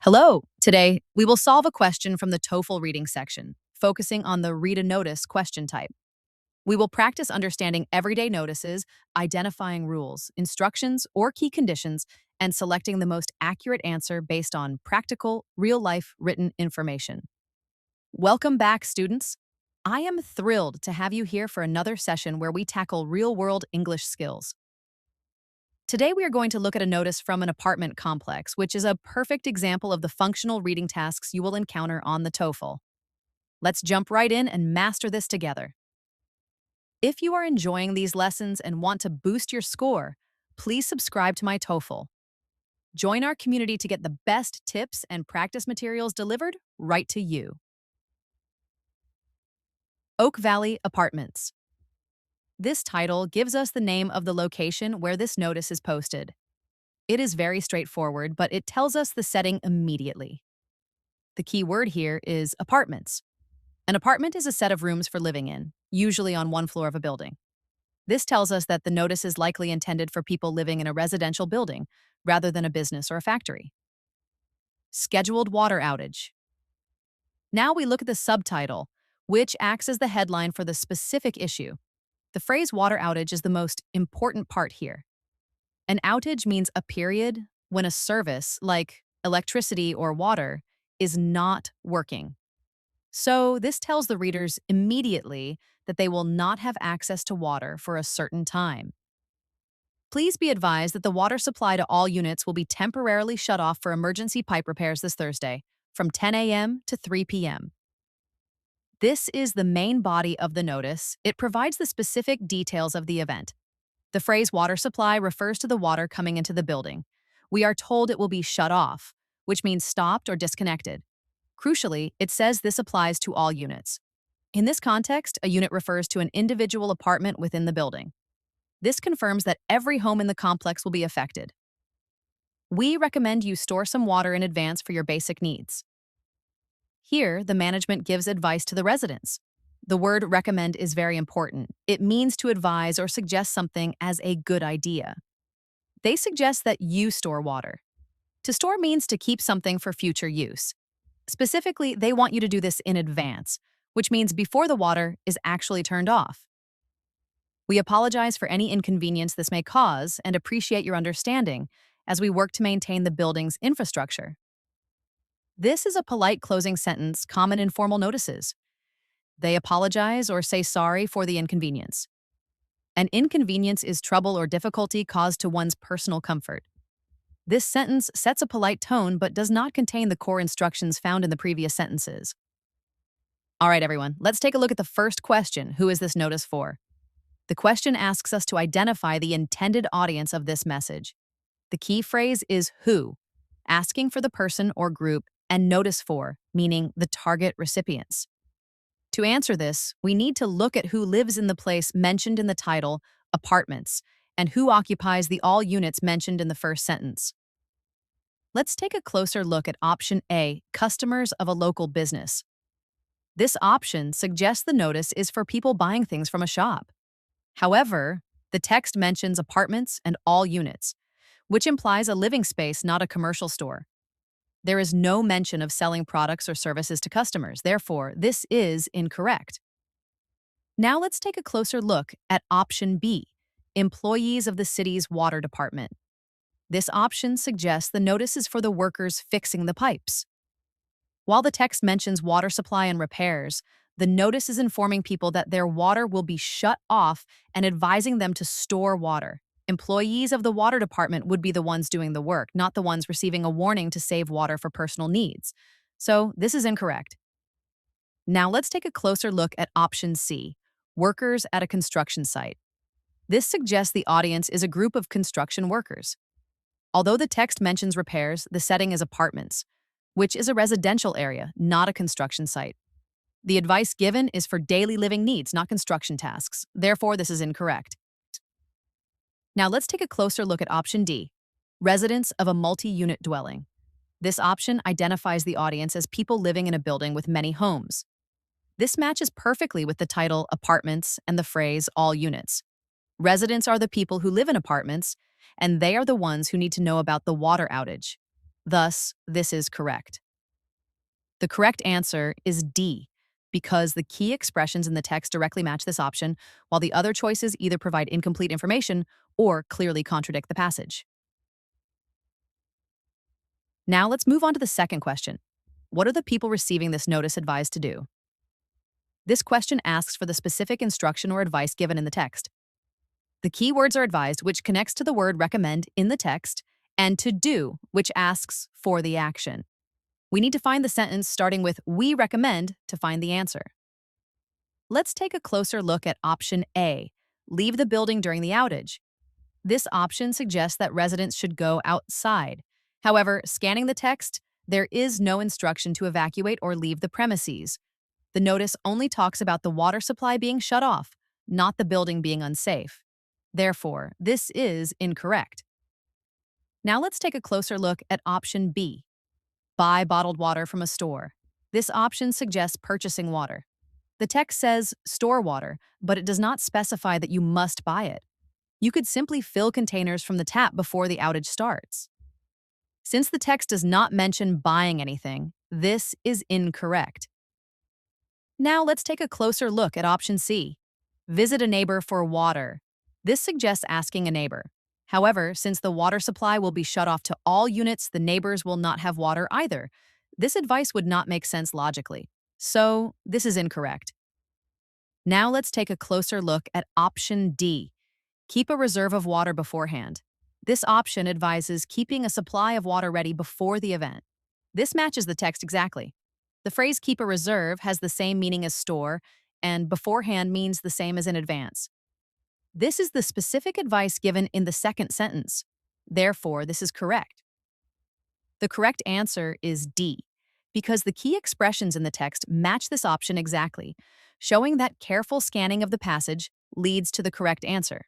Hello! Today, we will solve a question from the TOEFL reading section, focusing on the read a notice question type. We will practice understanding everyday notices, identifying rules, instructions, or key conditions, and selecting the most accurate answer based on practical, real-life written information. Welcome back, students! I am thrilled to have you here for another session where we tackle real-world English skills. Today, we are going to look at a notice from an apartment complex, which is a perfect example of the functional reading tasks you will encounter on the TOEFL. Let's jump right in and master this together. If you are enjoying these lessons and want to boost your score, please subscribe to my TOEFL. Join our community to get the best tips and practice materials delivered right to you. Oak Valley Apartments. This title gives us the name of the location where this notice is posted. It is very straightforward, but it tells us the setting immediately. The key word here is apartments. An apartment is a set of rooms for living in, usually on one floor of a building. This tells us that the notice is likely intended for people living in a residential building rather than a business or a factory. Scheduled water outage. Now we look at the subtitle, which acts as the headline for the specific issue. The phrase water outage is the most important part here. An outage means a period when a service, like electricity or water, is not working. So this tells the readers immediately that they will not have access to water for a certain time. Please be advised that the water supply to all units will be temporarily shut off for emergency pipe repairs this Thursday from 10 a.m. to 3 p.m. This is the main body of the notice. It provides the specific details of the event. The phrase water supply refers to the water coming into the building. We are told it will be shut off, which means stopped or disconnected. Crucially, it says this applies to all units. In this context, a unit refers to an individual apartment within the building. This confirms that every home in the complex will be affected. We recommend you store some water in advance for your basic needs. Here, the management gives advice to the residents. The word recommend is very important. It means to advise or suggest something as a good idea. They suggest that you store water. To store means to keep something for future use. Specifically, they want you to do this in advance, which means before the water is actually turned off. We apologize for any inconvenience this may cause and appreciate your understanding as we work to maintain the building's infrastructure. This is a polite closing sentence common in formal notices. They apologize or say sorry for the inconvenience. An inconvenience is trouble or difficulty caused to one's personal comfort. This sentence sets a polite tone but does not contain the core instructions found in the previous sentences. All right, everyone, let's take a look at the first question. Who is this notice for? The question asks us to identify the intended audience of this message. The key phrase is who, asking for the person or group, and notice for, meaning the target recipients. To answer this, we need to look at who lives in the place mentioned in the title, apartments, and who occupies the all units mentioned in the first sentence. Let's take a closer look at option A, customers of a local business. This option suggests the notice is for people buying things from a shop. However, the text mentions apartments and all units, which implies a living space, not a commercial store. There is no mention of selling products or services to customers. Therefore, this is incorrect. Now let's take a closer look at option B, employees of the city's water department. This option suggests the notice is for the workers fixing the pipes. While the text mentions water supply and repairs, the notice is informing people that their water will be shut off and advising them to store water. Employees of the water department would be the ones doing the work, not the ones receiving a warning to save water for personal needs. So this is incorrect. Now let's take a closer look at option C, workers at a construction site. This suggests the audience is a group of construction workers. Although the text mentions repairs, the setting is apartments, which is a residential area, not a construction site. The advice given is for daily living needs, not construction tasks. Therefore, this is incorrect. Now let's take a closer look at option D, residents of a multi-unit dwelling. This option identifies the audience as people living in a building with many homes. This matches perfectly with the title apartments and the phrase all units. Residents are the people who live in apartments, and they are the ones who need to know about the water outage. Thus, this is correct. The correct answer is D, because the key expressions in the text directly match this option, while the other choices either provide incomplete information or clearly contradict the passage. Now let's move on to the second question. What are the people receiving this notice advised to do? This question asks for the specific instruction or advice given in the text. The key words are advised, which connects to the word recommend in the text, and to do, which asks for the action. We need to find the sentence starting with we recommend to find the answer. Let's take a closer look at option A, leave the building during the outage. This option suggests that residents should go outside. However, scanning the text, there is no instruction to evacuate or leave the premises. The notice only talks about the water supply being shut off, not the building being unsafe. Therefore, this is incorrect. Now let's take a closer look at option B, buy bottled water from a store. This option suggests purchasing water. The text says store water, but it does not specify that you must buy it. You could simply fill containers from the tap before the outage starts. Since the text does not mention buying anything, this is incorrect. Now let's take a closer look at option C, visit a neighbor for water. This suggests asking a neighbor. However, since the water supply will be shut off to all units, the neighbors will not have water either. This advice would not make sense logically. So, this is incorrect. Now let's take a closer look at option D, keep a reserve of water beforehand. This option advises keeping a supply of water ready before the event. This matches the text exactly. The phrase keep a reserve has the same meaning as store, and beforehand means the same as in advance. This is the specific advice given in the second sentence. Therefore, this is correct. The correct answer is D, because the key expressions in the text match this option exactly, showing that careful scanning of the passage leads to the correct answer.